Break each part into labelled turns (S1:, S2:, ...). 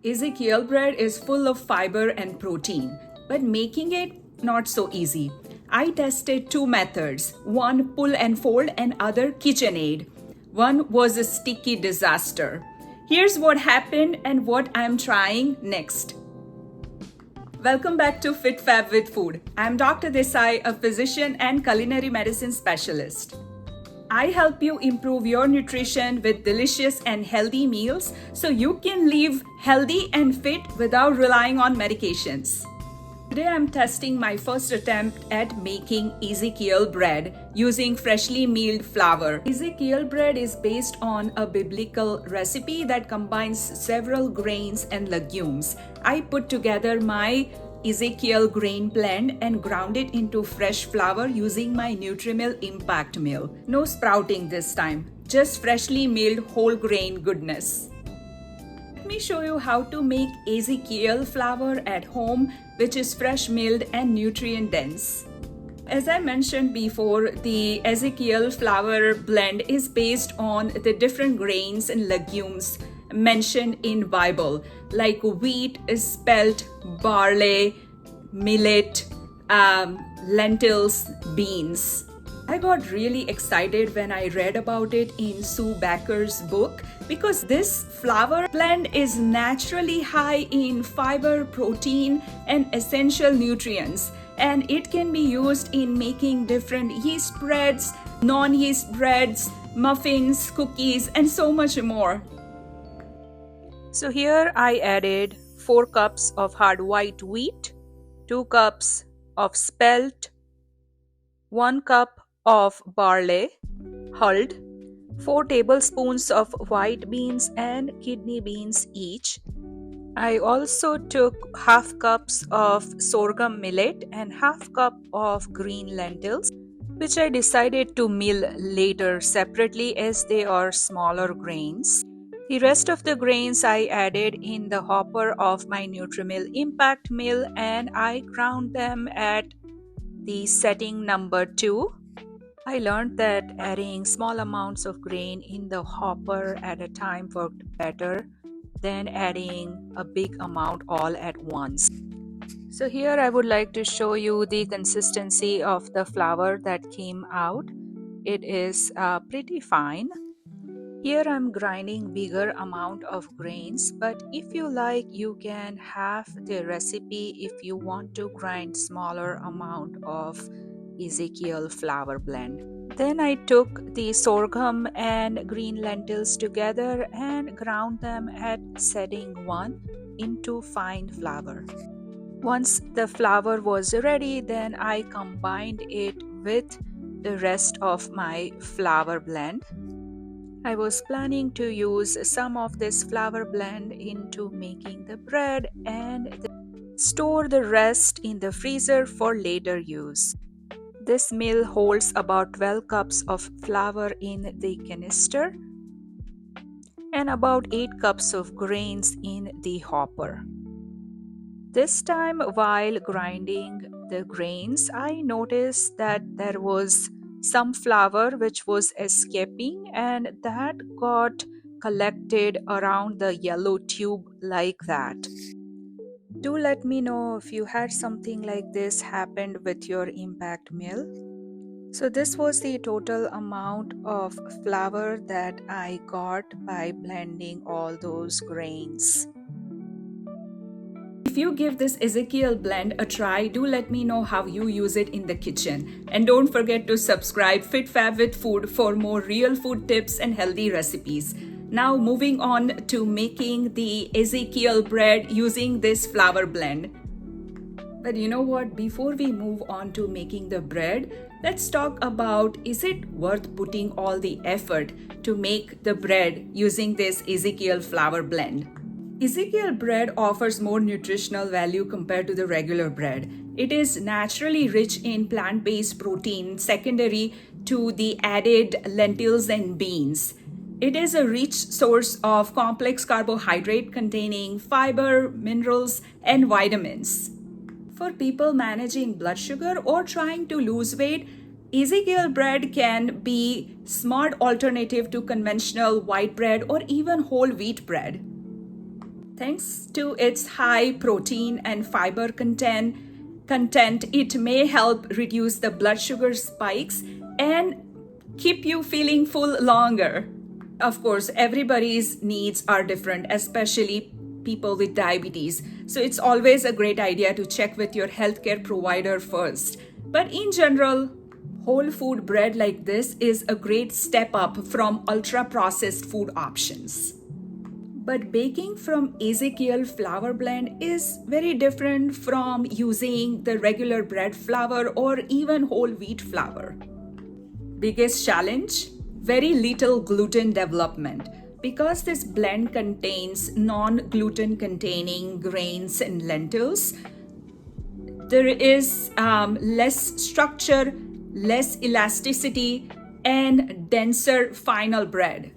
S1: Ezekiel bread is full of fiber and protein, but making it not so easy. I tested two methods, one pull and fold and other KitchenAid. One was a sticky disaster. Here's what happened and what I'm trying next. Welcome back to FitFab with Food. I'm Dr. Desai, a physician and culinary medicine specialist. I help you improve your nutrition with delicious and healthy meals so you can live healthy and fit without relying on medications. Today I'm testing my first attempt at making Ezekiel bread using freshly milled flour. Ezekiel bread is based on a biblical recipe that combines several grains and legumes. I put together my Ezekiel grain blend and ground it into fresh flour using my NutriMill impact mill. No sprouting this time, just freshly milled whole grain goodness. Let me show you how to make Ezekiel flour at home, which is fresh milled and nutrient dense. As I mentioned before, the Ezekiel flour blend is based on the different grains and legumes mentioned in Bible, like wheat, spelt, barley, millet, lentils, beans. I got really excited when I read about it in Sue Becker's book because this flour blend is naturally high in fiber, protein, and essential nutrients, and it can be used in making different yeast breads, non-yeast breads, muffins, cookies, and so much more. So here I added 4 cups of hard white wheat, 2 cups of spelt, 1 cup of barley, hulled, 4 tablespoons of white beans and kidney beans each. I also took half cups of sorghum millet and half cup of green lentils, which I decided to mill later separately as they are smaller grains. The rest of the grains I added in the hopper of my NutriMill impact mill and I ground them at the setting number 2. I learned that adding small amounts of grain in the hopper at a time worked better than adding a big amount all at once. So here I would like to show you the consistency of the flour that came out. It is pretty fine. Here I'm grinding bigger amount of grains, but if you like, you can have the recipe if you want to grind smaller amount of Ezekiel flour blend. Then I took the sorghum and green lentils together and ground them at setting 1 into fine flour. Once the flour was ready, then I combined it with the rest of my flour blend. I was planning to use some of this flour blend into making the bread and store the rest in the freezer for later use. This mill holds about 12 cups of flour in the canister and about 8 cups of grains in the hopper. This time while grinding the grains, I noticed that there was some flour which was escaping and that got collected around the yellow tube like that. Do let me know if you had something like this happened with your impact mill. So this was the total amount of flour that I got by blending all those grains. If you give this Ezekiel blend a try, do let me know how you use it in the kitchen. And don't forget to subscribe FitFab with Food for more real food tips and healthy recipes. Now moving on to making the Ezekiel bread using this flour blend. But you know what? Before we move on to making the bread, let's talk about, is it worth putting all the effort to make the bread using this Ezekiel flour blend? Ezekiel bread offers more nutritional value compared to the regular bread. It is naturally rich in plant-based protein secondary to the added lentils and beans. It is a rich source of complex carbohydrate containing fiber, minerals, and vitamins. For people managing blood sugar or trying to lose weight, Ezekiel bread can be smart alternative to conventional white bread or even whole wheat bread. Thanks to its high protein and fiber content, it may help reduce the blood sugar spikes and keep you feeling full longer. Of course, everybody's needs are different, especially people with diabetes. So it's always a great idea to check with your healthcare provider first. But in general, whole food bread like this is a great step up from ultra processed food options. But baking from Ezekiel flour blend is very different from using the regular bread flour or even whole wheat flour. Biggest challenge? Very little gluten development. Because this blend contains non-gluten containing grains and lentils, there is less structure, less elasticity, and denser final bread.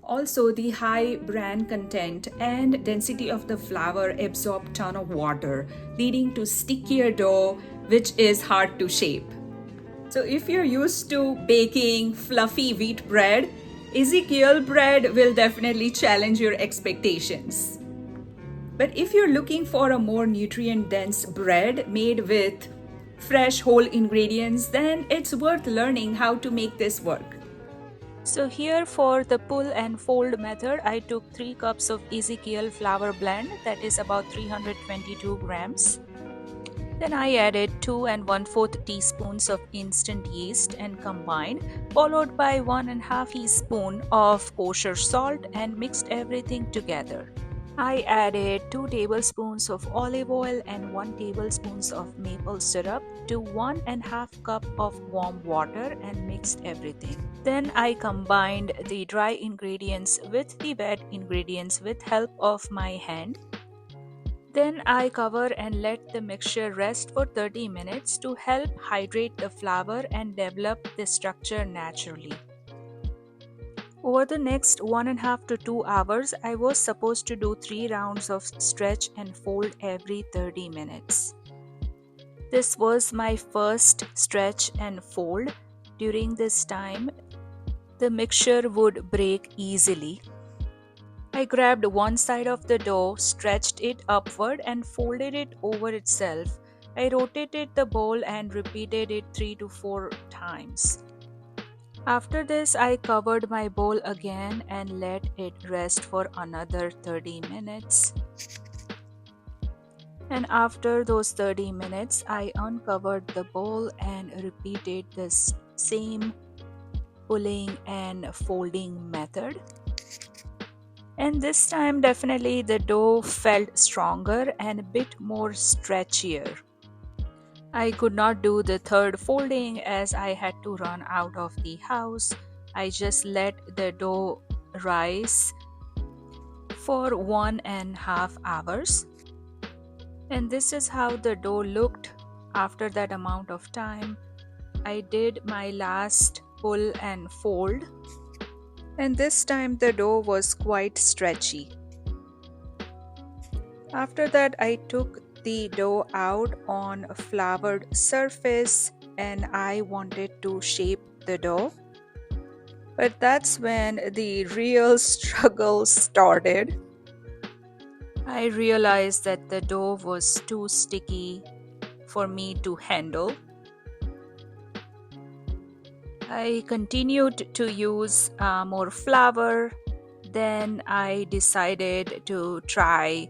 S1: Also, the high bran content and density of the flour absorb a ton of water, leading to stickier dough, which is hard to shape. So if you're used to baking fluffy wheat bread, Ezekiel bread will definitely challenge your expectations. But if you're looking for a more nutrient-dense bread made with fresh whole ingredients, then it's worth learning how to make this work.
S2: So here for the pull and fold method, I took 3 cups of Ezekiel flour blend, that is about 322 grams. Then I added 2 1/4 teaspoons of instant yeast and combined, followed by 1½ teaspoon of kosher salt and mixed everything together. I added 2 tablespoons of olive oil and 1 tablespoon of maple syrup to 1½ cup of warm water and mixed everything. Then I combined the dry ingredients with the wet ingredients with help of my hand. Then I cover and let the mixture rest for 30 minutes to help hydrate the flour and develop the structure naturally. Over the next 1½ to 2 hours, I was supposed to do 3 rounds of stretch and fold every 30 minutes. This was my first stretch and fold. During this time, the mixture would break easily. I grabbed one side of the dough, stretched it upward and folded it over itself. I rotated the bowl and repeated it 3 to 4 times. After this, I covered my bowl again and let it rest for another 30 minutes. And after those 30 minutes, I uncovered the bowl and repeated the same pulling and folding method. And this time definitely the dough felt stronger and a bit more stretchier. I could not do the third folding as I had to run out of the house. I just let the dough rise for 1½ hours. And this is how the dough looked after that amount of time. I did my last pull and fold. And this time the dough was quite stretchy. After that, I took the dough out on a floured surface and I wanted to shape the dough. But that's when the real struggle started. I realized that the dough was too sticky for me to handle. I continued to use more flour. Then I decided to try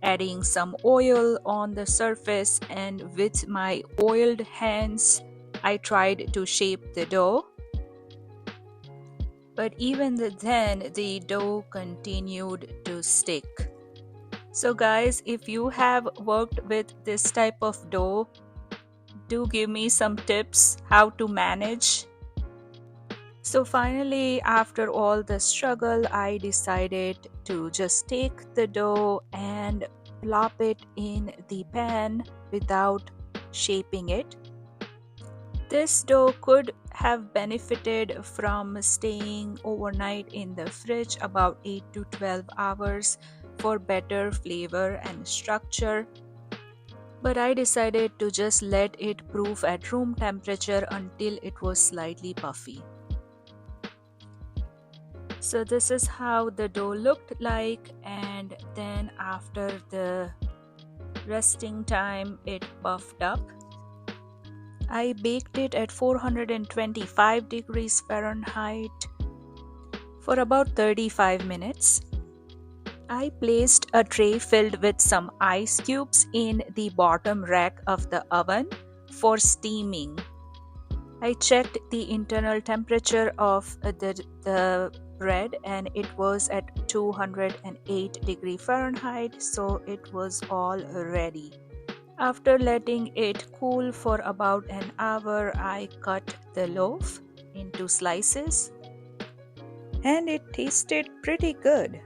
S2: adding some oil on the surface, and with my oiled hands, I tried to shape the dough. But even then, the dough continued to stick. So guys, if you have worked with this type of dough, do give me some tips how to manage. So finally, after all the struggle, I decided to just take the dough and plop it in the pan without shaping it. This dough could have benefited from staying overnight in the fridge about 8 to 12 hours for better flavor and structure. But I decided to just let it proof at room temperature until it was slightly puffy. So this is how the dough looked like, and then after the resting time it puffed up. I baked it at 425 degrees Fahrenheit for about 35 minutes. I placed a tray filled with some ice cubes in the bottom rack of the oven for steaming. I checked the internal temperature of the bread and it was at 208 degrees Fahrenheit, so it was all ready. After letting it cool for about an hour, I cut the loaf into slices and it tasted pretty good.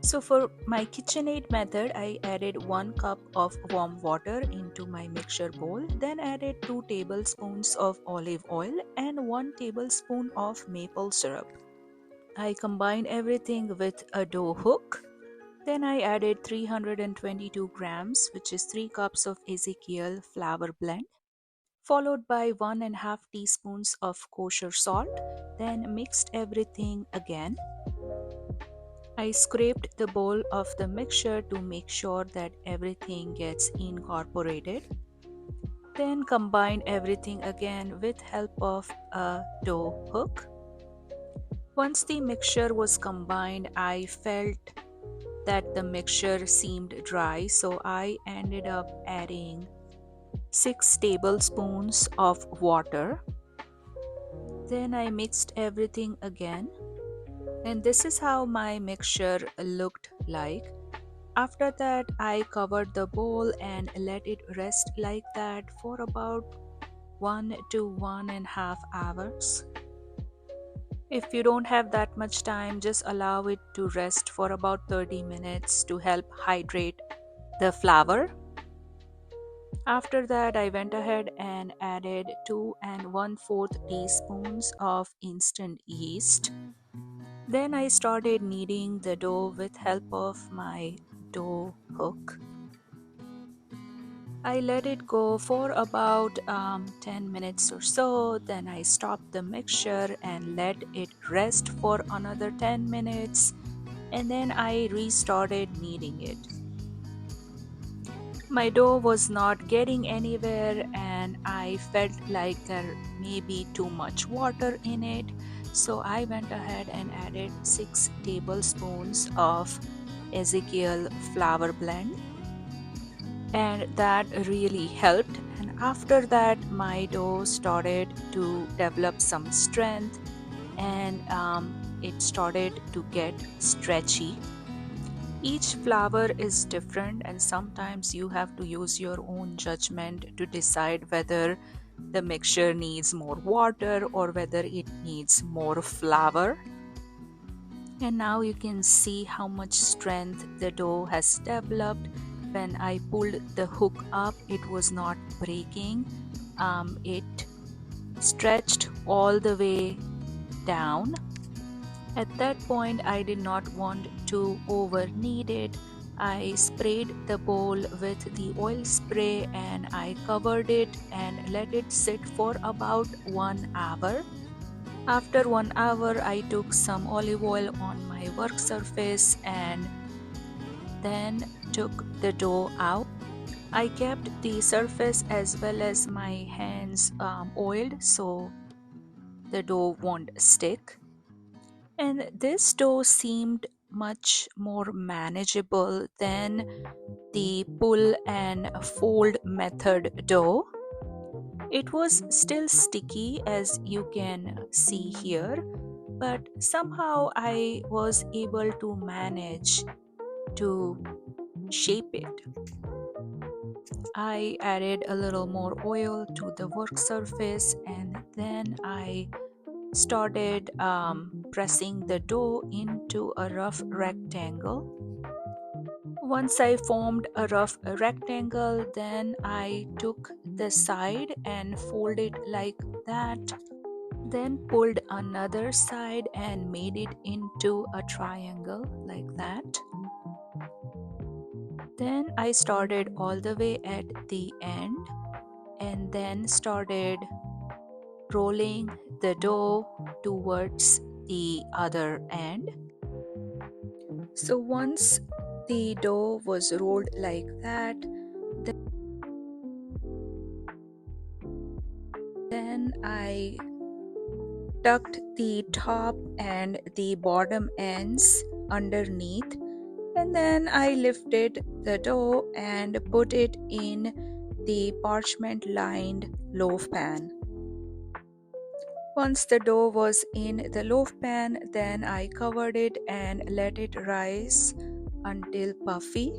S2: So for my KitchenAid method, I added 1 cup of warm water into my mixture bowl, then added 2 tablespoons of olive oil and 1 tablespoon of maple syrup. I combined everything with a dough hook. Then I added 322 grams, which is 3 cups of Ezekiel flour blend, followed by 1.5 teaspoons of kosher salt, then mixed everything again. I scraped the bowl of the mixture to make sure that everything gets incorporated. Then combined everything again with help of a dough hook. Once the mixture was combined, I felt that the mixture seemed dry, so I ended up adding 6 tablespoons of water. Then I mixed everything again, and this is how my mixture looked like. After that, I covered the bowl and let it rest like that for about 1 to 1.5 hours. If you don't have that much time, just allow it to rest for about 30 minutes to help hydrate the flour. After that, I went ahead and added 2 1/4 teaspoons of instant yeast. Then I started kneading the dough with help of my dough hook. I let it go for about 10 minutes or so. Then I stopped the mixture and let it rest for another 10 minutes. And then I restarted kneading it. My dough was not getting anywhere and I felt like there may be too much water in it. So I went ahead and added 6 tablespoons of Ezekiel flour blend, and that really helped. And after that, my dough started to develop some strength and it started to get stretchy. Each flour is different, and sometimes you have to use your own judgment to decide whether the mixture needs more water or whether it needs more flour. And now you can see how much strength the dough has developed. When I pulled the hook up, it was not breaking. It stretched all the way down. At that point, I did not want to over knead it. I sprayed the bowl with the oil spray and I covered it and let it sit for about 1 hour. After 1 hour, I took some olive oil on my work surface and then took the dough out. I kept the surface as well as my hands oiled so the dough won't stick. And this dough seemed much more manageable than the pull and fold method dough. It was still sticky as you can see here, but somehow I was able to manage to shape it. I added a little more oil to the work surface and then I started pressing the dough into a rough rectangle. Once I formed a rough rectangle, then I took the side and folded like that, then pulled another side and made it into a triangle like that. Then I started all the way at the end and then started rolling the dough towards the other end. So once the dough was rolled like that, then I tucked the top and the bottom ends underneath, and then I lifted the dough and put it in the parchment lined loaf pan. Once the dough was in the loaf pan, then I covered it and let it rise until puffy.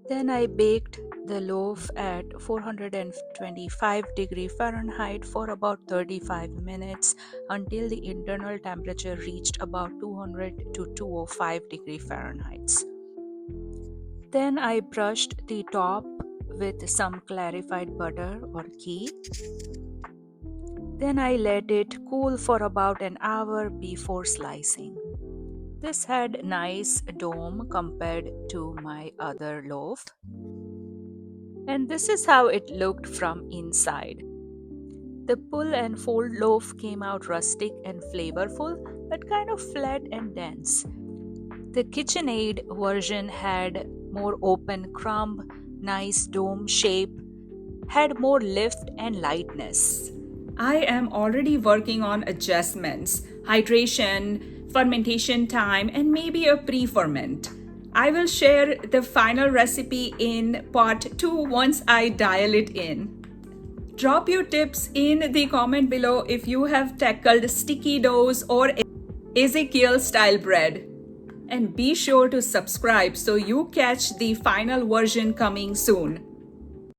S2: Then I baked the loaf at 425 Fahrenheit for about 35 minutes until the internal temperature reached about 200 to 205 Fahrenheit. Then I brushed the top with some clarified butter or ghee. Then I let it cool for about an hour before slicing. This had nice dome compared to my other loaf. And this is how it looked from inside. The pull and fold loaf came out rustic and flavorful, but kind of flat and dense. The KitchenAid version had more open crumb, nice dome shape, had more lift and lightness.
S1: I am already working on adjustments, hydration, fermentation time, and maybe a pre-ferment. I will share the final recipe in part 2 once I dial it in. Drop your tips in the comment below if you have tackled sticky doughs or Ezekiel style bread. And be sure to subscribe so you catch the final version coming soon.